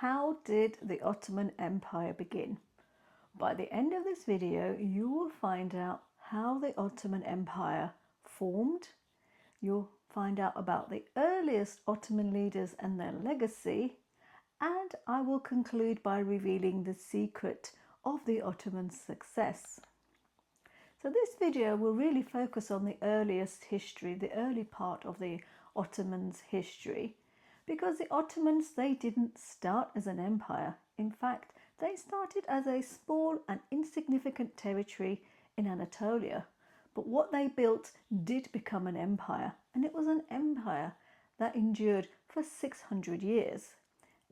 How did the Ottoman Empire begin? By the end of this video, you will find out how the Ottoman Empire formed. You'll find out about the earliest Ottoman leaders and their legacy. And I will conclude by revealing the secret of the Ottoman success. So this video will really focus on the earliest history, the early part of the Ottomans' history. Because the Ottomans, they didn't start as an empire. In fact, they started as a small and insignificant territory in Anatolia. But what they built did become an empire, and it was an empire that endured for 600 years.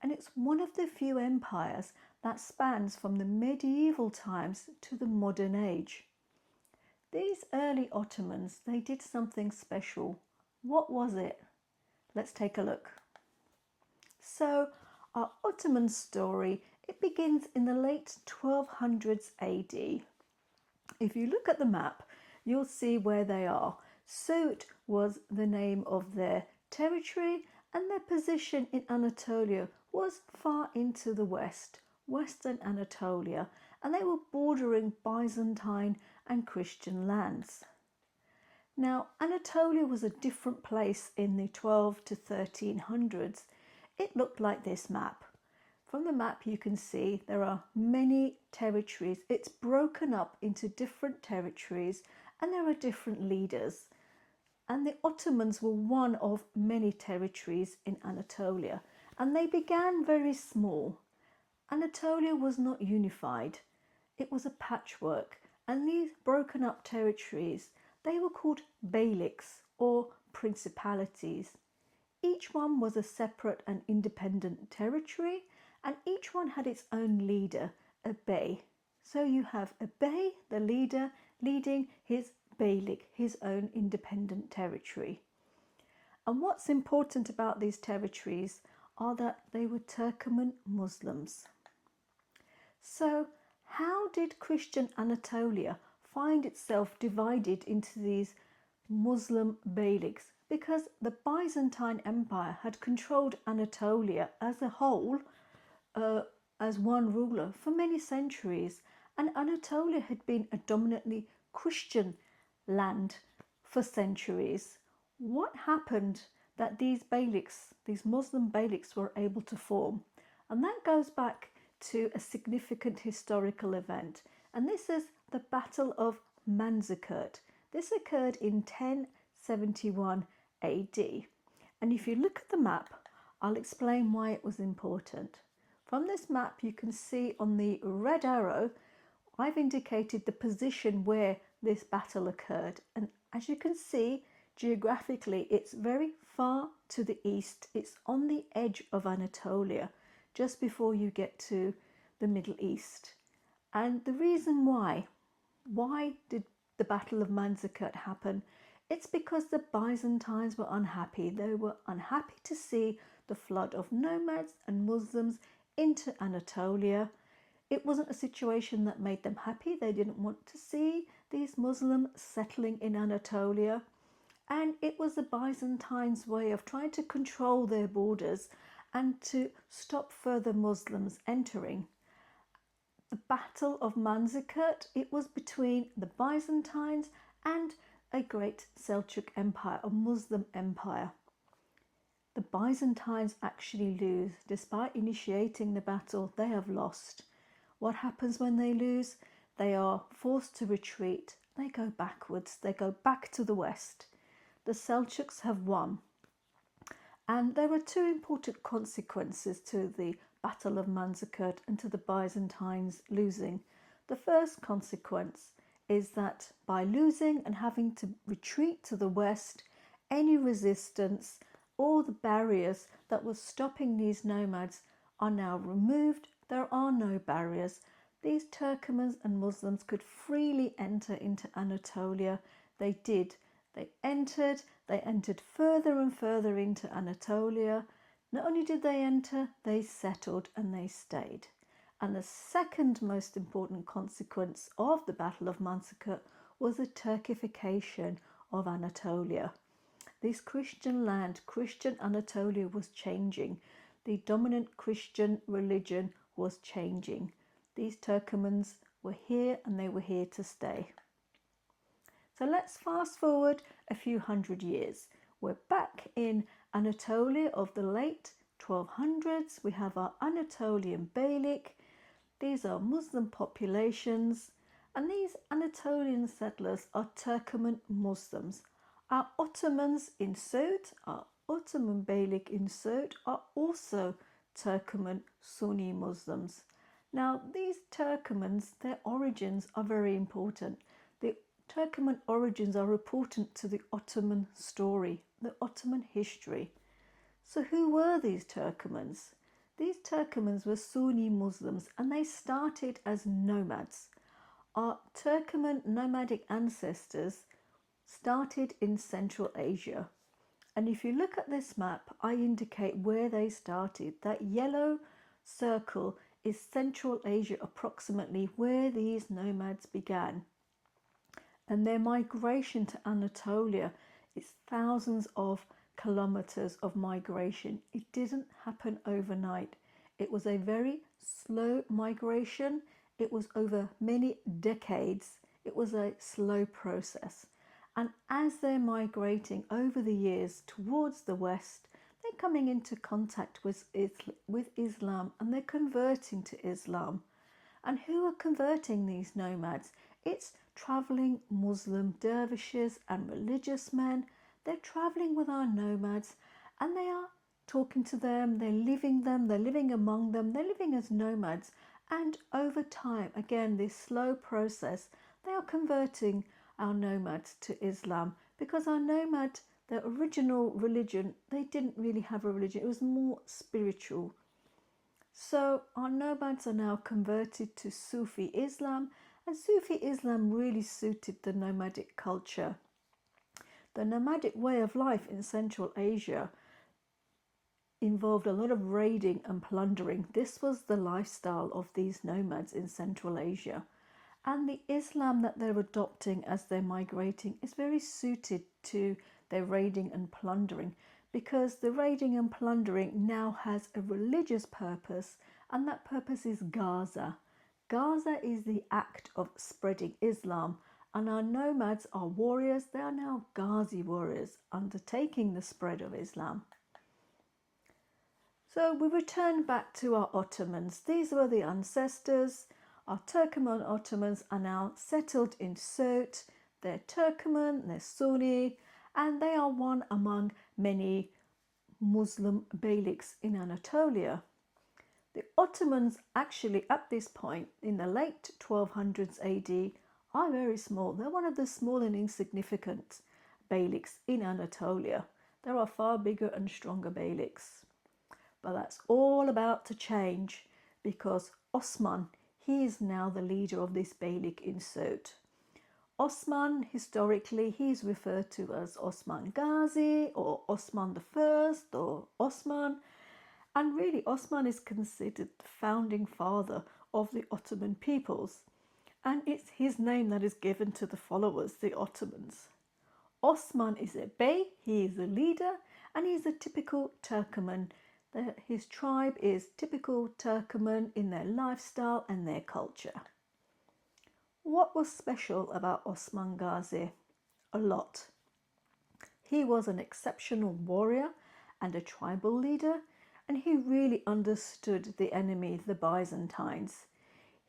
And it's one of the few empires that spans from the medieval times to the modern age. These early Ottomans, they did something special. What was it? Let's take a look. So our Ottoman story, it begins in the late 1200s AD. If you look at the map, you'll see where they are. Sut was the name of their territory, and their position in Anatolia was far into the west, western Anatolia, and they were bordering Byzantine and Christian lands. Now, Anatolia was a different place in the 12 to 1300s. It looked like this map. From the map you can see there are many territories. It's broken up into different territories and there are different leaders. And the Ottomans were one of many territories in Anatolia, and they began very small. Anatolia was not unified. It was a patchwork, and these broken up territories, they were called beyliks or principalities. Each one was a separate and independent territory, and each one had its own leader, a bey. So you have a bey, the leader, leading his beylik, his own independent territory. And what's important about these territories are that they were Turkoman Muslims. So how did Christian Anatolia find itself divided into these Muslim beyliks? Because the Byzantine Empire had controlled Anatolia as a whole, as one ruler for many centuries, and Anatolia had been a dominantly Christian land for centuries. What happened that these beyliks, these Muslim beyliks, were able to form? And that goes back to a significant historical event, and this is the Battle of Manzikert. This occurred in 1071 AD. And if you look at the map, I'll explain why it was important. From this map you can see on the red arrow I've indicated the position where this battle occurred, and as you can see geographically it's very far to the east. It's on the edge of Anatolia, just before you get to the Middle East. And the reason why did the Battle of Manzikert happen? It's because the Byzantines were unhappy. They were unhappy to see the flood of nomads and Muslims into Anatolia. It wasn't a situation that made them happy. They didn't want to see these Muslims settling in Anatolia. And it was the Byzantines' way of trying to control their borders and to stop further Muslims entering. The Battle of Manzikert, it was between the Byzantines and a great Seljuk Empire, a Muslim empire. The Byzantines actually lose. Despite initiating the battle, they have lost. What happens when they lose? They are forced to retreat. They go backwards. They go back to the west. The Seljuks have won. And there are two important consequences to the Battle of Manzikert and to the Byzantines losing. The first consequence is that by losing and having to retreat to the west, any resistance or the barriers that were stopping these nomads are now removed. There are no barriers. These Turkomans and Muslims could freely enter into Anatolia. They did. They entered further and further into Anatolia. Not only did they enter, they settled and they stayed. And the second most important consequence of the Battle of Manzikert was the Turkification of Anatolia. This Christian land, Christian Anatolia, was changing. the dominant Christian religion was changing. These Turkomans were here and they were here to stay. So let's fast forward a few hundred years. We're back in Anatolia of the late 1200s. We have our Anatolian Beylik. These are Muslim populations, and these Anatolian settlers are Turkoman Muslims. Our Ottomans in Suud, our Ottoman Beylik in Suud, are also Turkoman Sunni Muslims. Now, these Turkomans, their origins are very important. The Turkoman origins are important to the Ottoman story, the Ottoman history. So who were these Turkomans? These Turkomans were Sunni Muslims, and they started as nomads. Our Turkoman nomadic ancestors started in Central Asia. And if you look at this map, I indicate where they started. That yellow circle is Central Asia, approximately where these nomads began. And their migration to Anatolia is thousands of kilometers of migration. It didn't happen overnight. It was a very slow migration. It was over many decades. It was a slow process. And as they're migrating over the years towards the west, they're coming into contact with Islam, and they're converting to Islam. And who are converting these nomads? It's traveling Muslim dervishes and religious men. They're traveling with our nomads, and they are talking to them, they're living among them, they're living as nomads. And over time, again, this slow process, they are converting our nomads to Islam, because our nomad, their original religion, they didn't really have a religion, it was more spiritual. So our nomads are now converted to Sufi Islam, and Sufi Islam really suited the nomadic culture. The nomadic way of life in Central Asia involved a lot of raiding and plundering. This was the lifestyle of these nomads in Central Asia. And the Islam that they're adopting as they're migrating is very suited to their raiding and plundering, because the raiding and plundering now has a religious purpose, and that purpose is Gaza. Gaza is the act of spreading Islam, and our nomads are warriors. They are now Ghazi warriors undertaking the spread of Islam. So we return back to our Ottomans. These were the ancestors. Our Turkoman Ottomans are now settled in Suud. They're Turkoman, they're Sunni, and they are one among many Muslim beyliks in Anatolia. The Ottomans actually at this point in the late 1200s AD are very small. They're one of the small and insignificant beyliks in Anatolia. There are far bigger and stronger beyliks. But that's all about to change, because Osman, he is now the leader of this beylik in Suud. Osman, historically, he's referred to as Osman Ghazi or Osman I or Osman. And really, Osman is considered the founding father of the Ottoman peoples. And it's his name that is given to the followers, the Ottomans. Osman is a bey, he is a leader, and he's a typical Turkoman. His tribe is typical Turkoman in their lifestyle and their culture. What was special about Osman Ghazi? A lot. He was an exceptional warrior and a tribal leader, and he really understood the enemy, the Byzantines.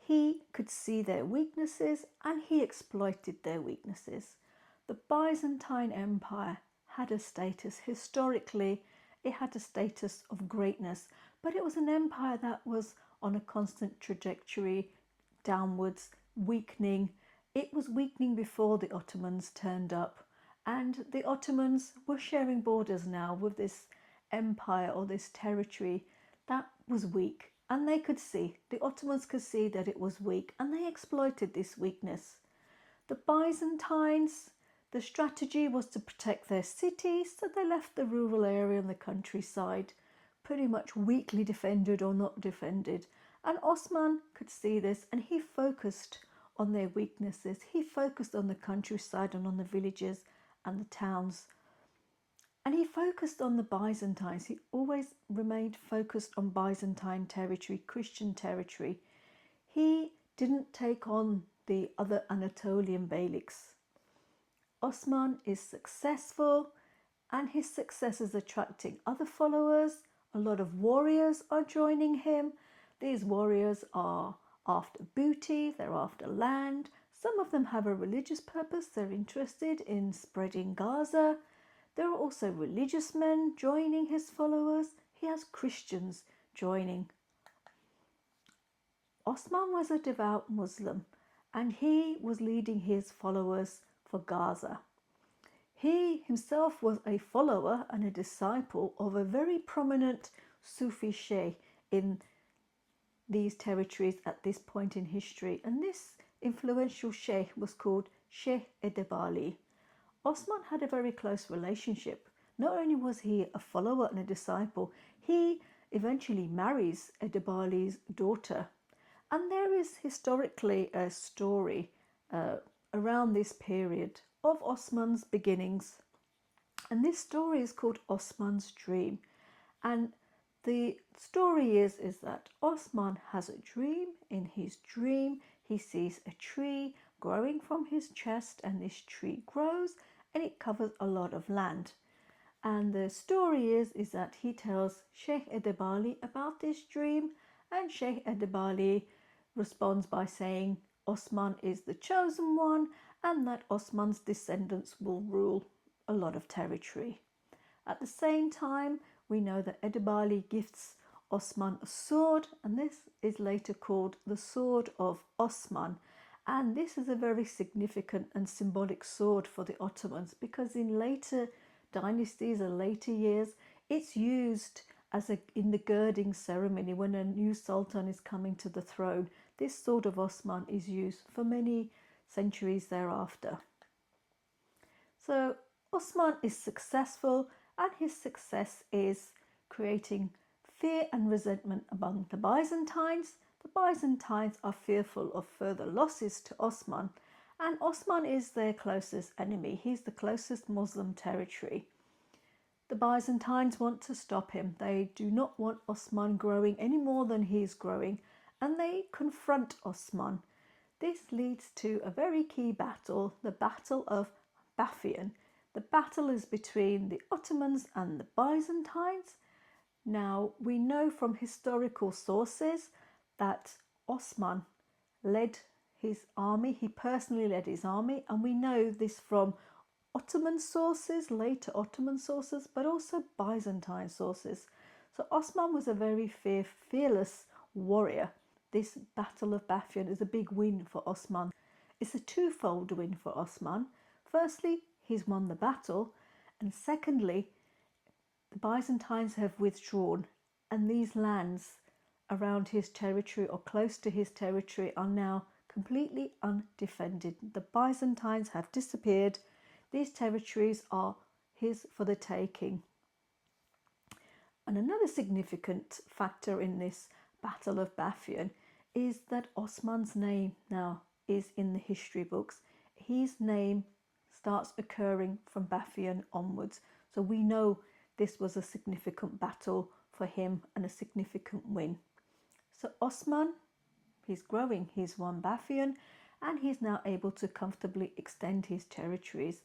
He could see their weaknesses and he exploited their weaknesses. The Byzantine Empire had a status historically. It had a status of greatness, but it was an empire that was on a constant trajectory downwards, weakening. It was weakening before the Ottomans turned up, and the Ottomans were sharing borders now with this empire or this territory that was weak, and they could see, the Ottomans could see that it was weak, and they exploited this weakness. The Byzantines, the strategy was to protect their cities, so they left the rural area and the countryside pretty much weakly defended or not defended. And Osman could see this, and he focused on their weaknesses. He focused on the countryside and on the villages and the towns. And he focused on the Byzantines. He always remained focused on Byzantine territory, Christian territory. He didn't take on the other Anatolian beyliks. Osman is successful, and his success is attracting other followers. A lot of warriors are joining him. These warriors are after booty, they're after land. Some of them have a religious purpose. They're interested in spreading Gaza. There are also religious men joining his followers. He has Christians joining. Osman was a devout Muslim, and he was leading his followers for Gaza. He himself was a follower and a disciple of a very prominent Sufi sheikh in these territories at this point in history, and this influential sheikh was called Sheikh Edebali. Osman had a very close relationship. Not only was he a follower and a disciple, he eventually marries Edebali's daughter. And there is historically a story around this period of Osman's beginnings. And this story is called Osman's Dream. And the story is that Osman has a dream. In his dream, he sees a tree growing from his chest, and this tree grows and it covers a lot of land. And the story is that he tells Sheikh Edebali about this dream, and Sheikh Edebali responds by saying Osman is the chosen one and that Osman's descendants will rule a lot of territory. At the same time, we know that Edebali gifts Osman a sword, and this is later called the Sword of Osman. And this is a very significant and symbolic sword for the Ottomans, because in later dynasties or later years, it's used as in the girding ceremony when a new sultan is coming to the throne. This sword of Osman is used for many centuries thereafter. So Osman is successful, and his success is creating fear and resentment among the Byzantines. The Byzantines are fearful of further losses to Osman, and Osman is their closest enemy. He's the closest Muslim territory. The Byzantines want to stop him. They do not want Osman growing any more than he's growing, and they confront Osman. This leads to a very key battle, the Battle of Bafian. The battle is between the Ottomans and the Byzantines. Now, we know from historical sources that Osman led his army. He personally led his army, and we know this from Ottoman sources, later Ottoman sources, but also Byzantine sources. So Osman was a very fearless warrior. This Battle of Bafian is a big win for Osman. It's a twofold win for Osman. Firstly, he's won the battle, and secondly, the Byzantines have withdrawn, and these lands around his territory or close to his territory are now completely undefended. The Byzantines have disappeared. These territories are his for the taking. And another significant factor in this Battle of Bafian is that Osman's name now is in the history books. His name starts occurring from Bafian onwards. So we know this was a significant battle for him and a significant win. So Osman, he's growing, he's won Bafian, and he's now able to comfortably extend his territories.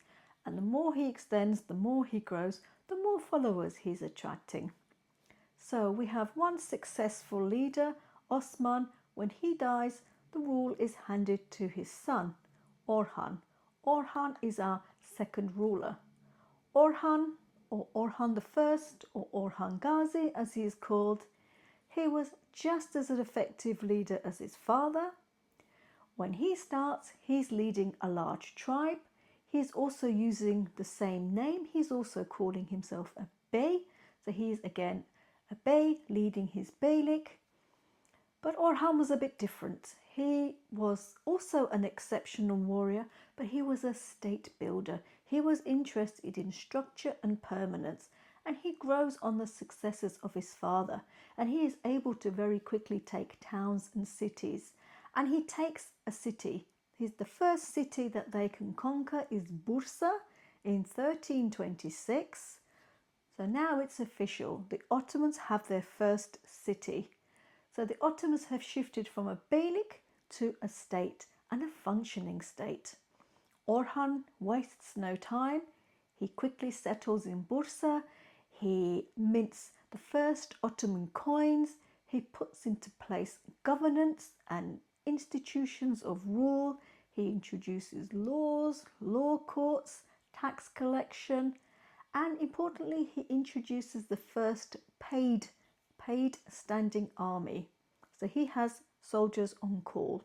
And the more he extends, the more he grows, the more followers he's attracting. So we have one successful leader, Osman. When he dies, the rule is handed to his son, Orhan. Orhan is our second ruler. Orhan, or Orhan I, or Orhan Gazi as he is called, he was just as an effective leader as his father. When he starts, he's leading a large tribe. He's also using the same name. He's also calling himself a bey. So he's again a bey leading his beylik. But Orhan was a bit different. He was also an exceptional warrior, but he was a state builder. He was interested in structure and permanence, and he grows on the successes of his father, and he is able to very quickly take towns and cities. And he takes a city. The first city that they can conquer is Bursa in 1326. So now it's official. The Ottomans have their first city. So the Ottomans have shifted from a beylik to a state, and a functioning state. Orhan wastes no time. He quickly settles in Bursa. He mints the first Ottoman coins. He puts into place governance and institutions of rule. He introduces laws, law courts, tax collection, and importantly, he introduces the first paid standing army. So he has soldiers on call.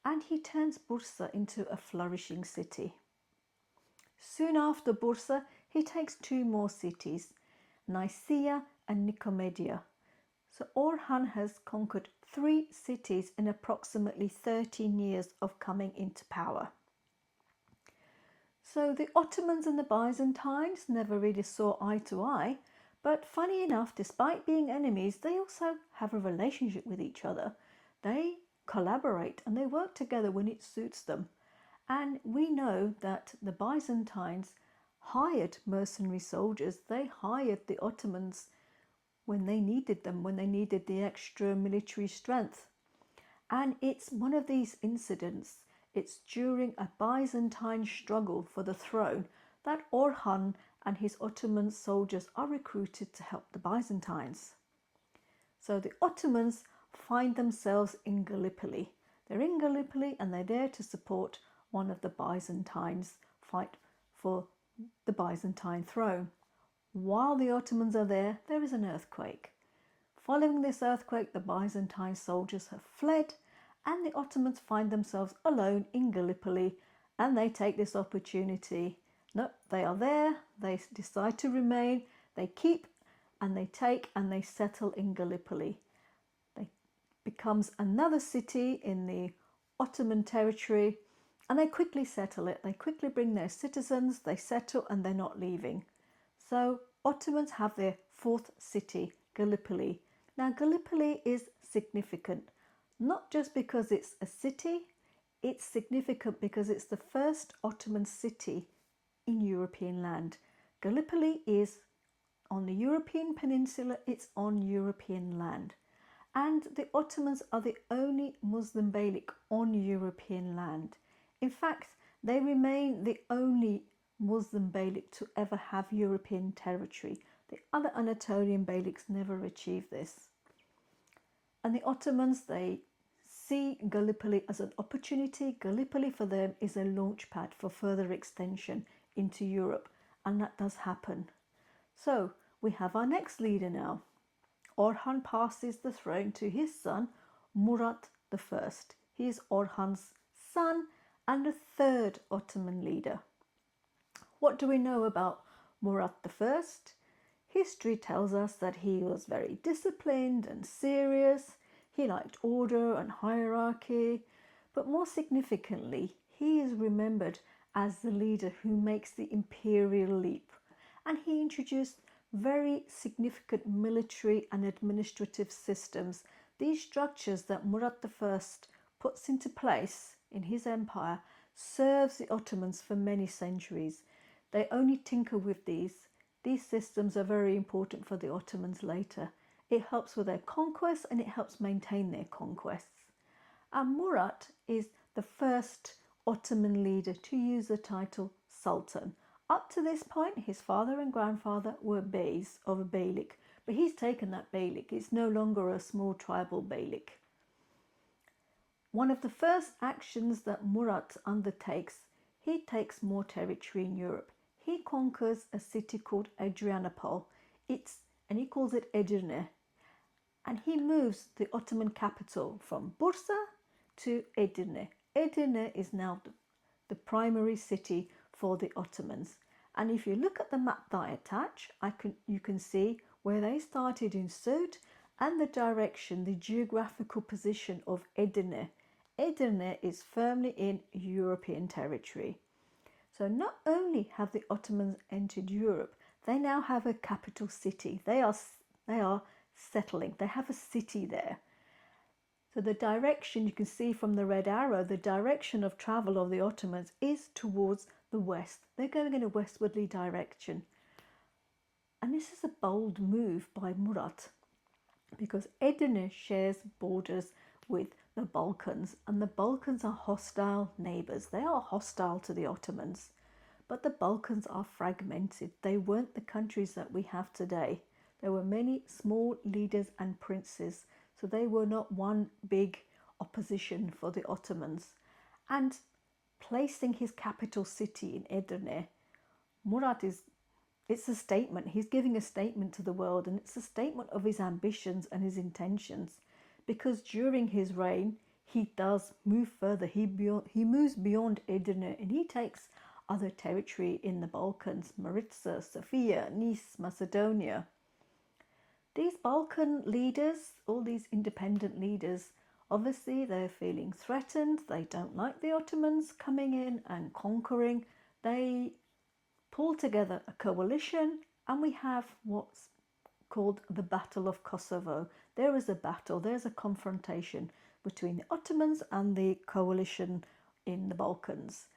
And he turns Bursa into a flourishing city. Soon after Bursa, he takes two more cities, Nicaea and Nicomedia. So Orhan has conquered 3 cities in approximately 13 years of coming into power. So the Ottomans and the Byzantines never really saw eye to eye, but funny enough, despite being enemies, they also have a relationship with each other. They collaborate and they work together when it suits them. And we know that the Byzantines hired mercenary soldiers. They hired the Ottomans when they needed them, when they needed the extra military strength. And it's one of these incidents, it's during a Byzantine struggle for the throne, that Orhan and his Ottoman soldiers are recruited to help the Byzantines. So the Ottomans find themselves in Gallipoli. They're in Gallipoli and they're there to support one of the Byzantines fight for the Byzantine throne. While the Ottomans are there, there is an earthquake. Following this earthquake, the Byzantine soldiers have fled and the Ottomans find themselves alone in Gallipoli, and they take this opportunity. No, they are there, they decide to remain, they keep and they take and they settle in Gallipoli. It becomes another city in the Ottoman territory and they quickly settle it. They quickly bring their citizens, they settle and they're not leaving. So Ottomans have their 4th city, Gallipoli. Now Gallipoli is significant, not just because it's a city, it's significant because it's the first Ottoman city in European land. Gallipoli is on the European peninsula, it's on European land. And the Ottomans are the only Muslim beylik on European land. In fact, they remain the only Muslim beylik to ever have European territory. The other Anatolian beyliks never achieved this. And the Ottomans, they see Gallipoli as an opportunity. Gallipoli for them is a launch pad for further extension into Europe, and that does happen. So we have our next leader now. Orhan passes the throne to his son, Murat I. He is Orhan's son and the 3rd Ottoman leader. What do we know about Murat I? History tells us that he was very disciplined and serious. He liked order and hierarchy, but more significantly, he is remembered as the leader who makes the imperial leap, and he introduced very significant military and administrative systems. These structures that Murat I puts into place in his empire serves the Ottomans for many centuries. They only tinker with these. These systems are very important for the Ottomans later. It helps with their conquests and it helps maintain their conquests. And Murat is the first Ottoman leader to use the title Sultan. Up to this point, his father and grandfather were beys of a beylik, but he's taken that beylik. It's no longer a small tribal beylik. One of the first actions that Murat undertakes, he takes more territory in Europe. He conquers a city called Adrianople. And he calls it Edirne. And he moves the Ottoman capital from Bursa to Edirne. Edirne is now the primary city for the Ottomans. And if you look at the map that I attach, you can see where they started in Suud and the direction, the geographical position of Edirne. Edirne is firmly in European territory. So not only have the Ottomans entered Europe, they now have a capital city. They are settling. They have a city there. So the direction, you can see from the red arrow, the direction of travel of the Ottomans is towards the west. They're going in a westwardly direction. And this is a bold move by Murat because Edirne shares borders with the Balkans, and the Balkans are hostile neighbours. They are hostile to the Ottomans, but the Balkans are fragmented. They weren't the countries that we have today. There were many small leaders and princes, so they were not one big opposition for the Ottomans. And placing his capital city in Edirne, Murat it's a statement. He's giving a statement to the world, and it's a statement of his ambitions and his intentions, because during his reign he does move further. He moves beyond Edirne, and he takes other territory in the Balkans: Maritza, Sofia, Nice, Macedonia. These Balkan leaders, all these independent leaders, obviously they're feeling threatened. They don't like the Ottomans coming in and conquering. They pull together a coalition, and we have what's called the Battle of Kosovo. There is a battle, there's a confrontation between the Ottomans and the coalition in the Balkans.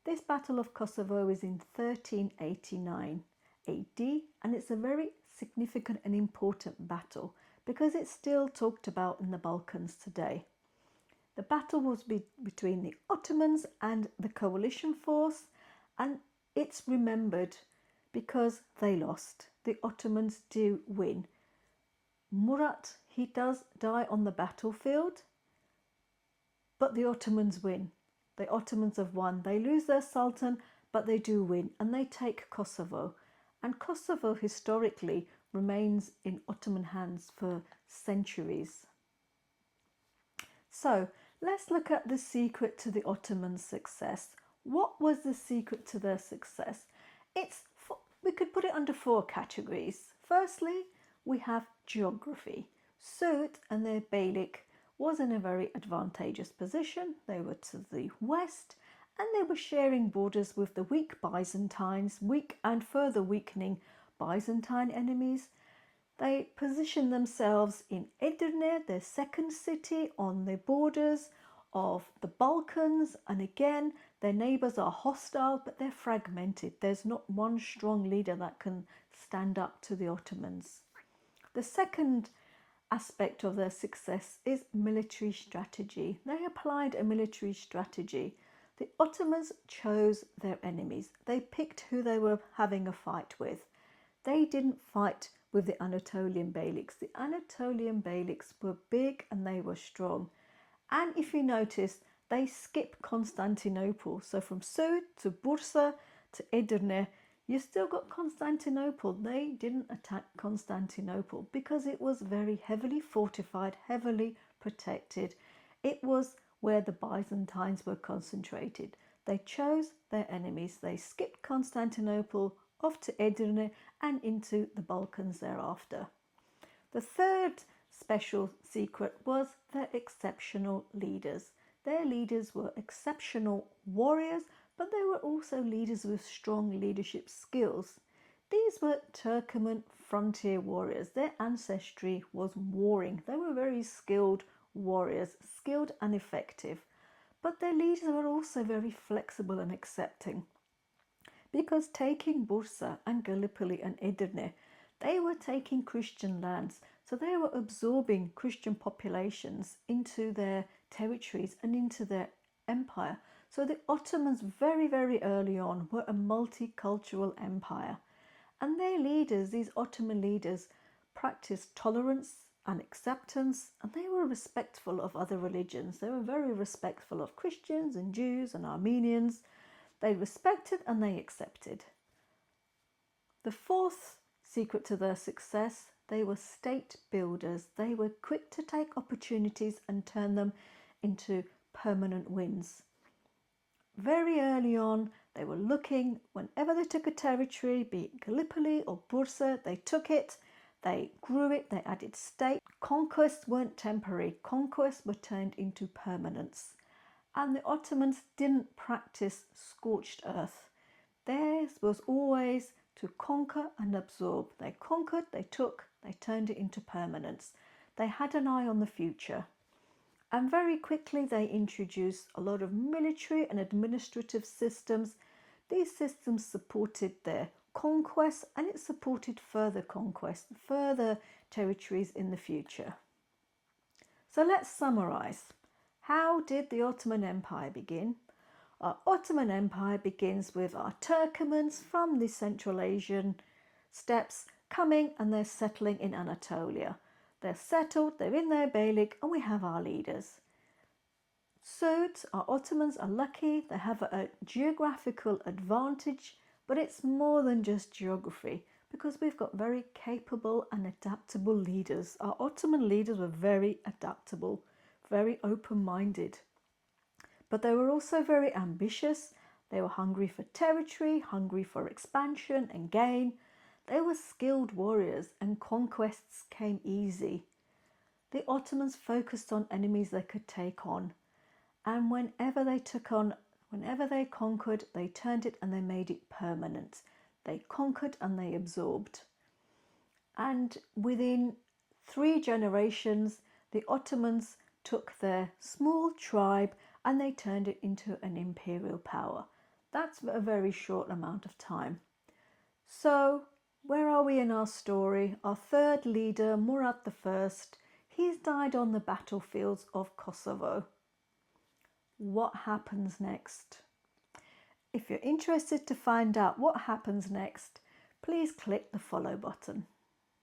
This Battle of Kosovo is in 1389 AD, and it's a very significant and important battle because it's still talked about in the Balkans today. The battle was between the Ottomans and the coalition force, and it's remembered because they lost. The Ottomans do win. Murat, he does die on the battlefield, but the Ottomans win. The Ottomans have won. They lose their sultan, but they do win, and they take Kosovo. And Kosovo historically remains in Ottoman hands for centuries. So let's look at the secret to the Ottoman success. What was the secret to their success? We could put it under 4 categories. Firstly, we have geography. Suit and their beylik was in a very advantageous position. They were to the west, and they were sharing borders with the weak Byzantines, weak and further weakening Byzantine enemies. They positioned themselves in Edirne, their second city, on the borders of the Balkans, and again their neighbours are hostile, but they're fragmented. There's not one strong leader that can stand up to the Ottomans. The second aspect of their success is military strategy. They applied a military strategy. The Ottomans chose their enemies. They picked who they were having a fight with. They didn't fight with the Anatolian beyliks. The Anatolian beyliks were big and they were strong. And if you notice, they skip Constantinople. So from Suud to Bursa to Edirne, you still got Constantinople. They didn't attack Constantinople because it was very heavily fortified, heavily protected. It was where the Byzantines were concentrated. They chose their enemies. They skipped Constantinople off to Edirne and into the Balkans thereafter. The third special secret was their exceptional leaders. Their leaders were exceptional warriors, but they were also leaders with strong leadership skills. These were Turkoman frontier warriors. Their ancestry was warring. They were very skilled warriors, skilled and effective. But their leaders were also very flexible and accepting, because taking Bursa and Gallipoli and Edirne, they were taking Christian lands. So they were absorbing Christian populations into their territories and into their empire. So the Ottomans very, very early on were a multicultural empire. And their leaders, these Ottoman leaders, practiced tolerance and acceptance, and they were respectful of other religions. They were very respectful of Christians and Jews and Armenians. They respected and they accepted. The fourth secret to their success, they were state builders. They were quick to take opportunities and turn them into permanent wins. Very early on, they were looking, whenever they took a territory, be it Gallipoli or Bursa, they took it, they grew it, they added state. Conquests weren't temporary. Conquests were turned into permanence. And the Ottomans didn't practice scorched earth. Theirs was always to conquer and absorb. They conquered, they took, they turned it into permanence. They had an eye on the future. And very quickly they introduced a lot of military and administrative systems. These systems supported their conquests, and it supported further conquests, further territories in the future. So let's summarize. How did the Ottoman Empire begin? Our Ottoman Empire begins with our Turkomans from the Central Asian steppes coming, and they're settling in Anatolia. They're settled, they're in their beylik, and we have our leaders. Suits, our Ottomans are lucky, they have a geographical advantage, but it's more than just geography, because we've got very capable and adaptable leaders. Our Ottoman leaders were very adaptable, very open-minded, but they were also very ambitious. They were hungry for territory, hungry for expansion and gain. They were skilled warriors, and conquests came easy. The Ottomans focused on enemies they could take on, and whenever they conquered, they turned it and they made it permanent. They conquered and they absorbed. And within 3 generations, the Ottomans took their small tribe and they turned it into an imperial power. That's a very short amount of time. So, where are we in our story? Our third leader, Murad I, he's died on the battlefields of Kosovo. What happens next? If you're interested to find out what happens next, please click the follow button.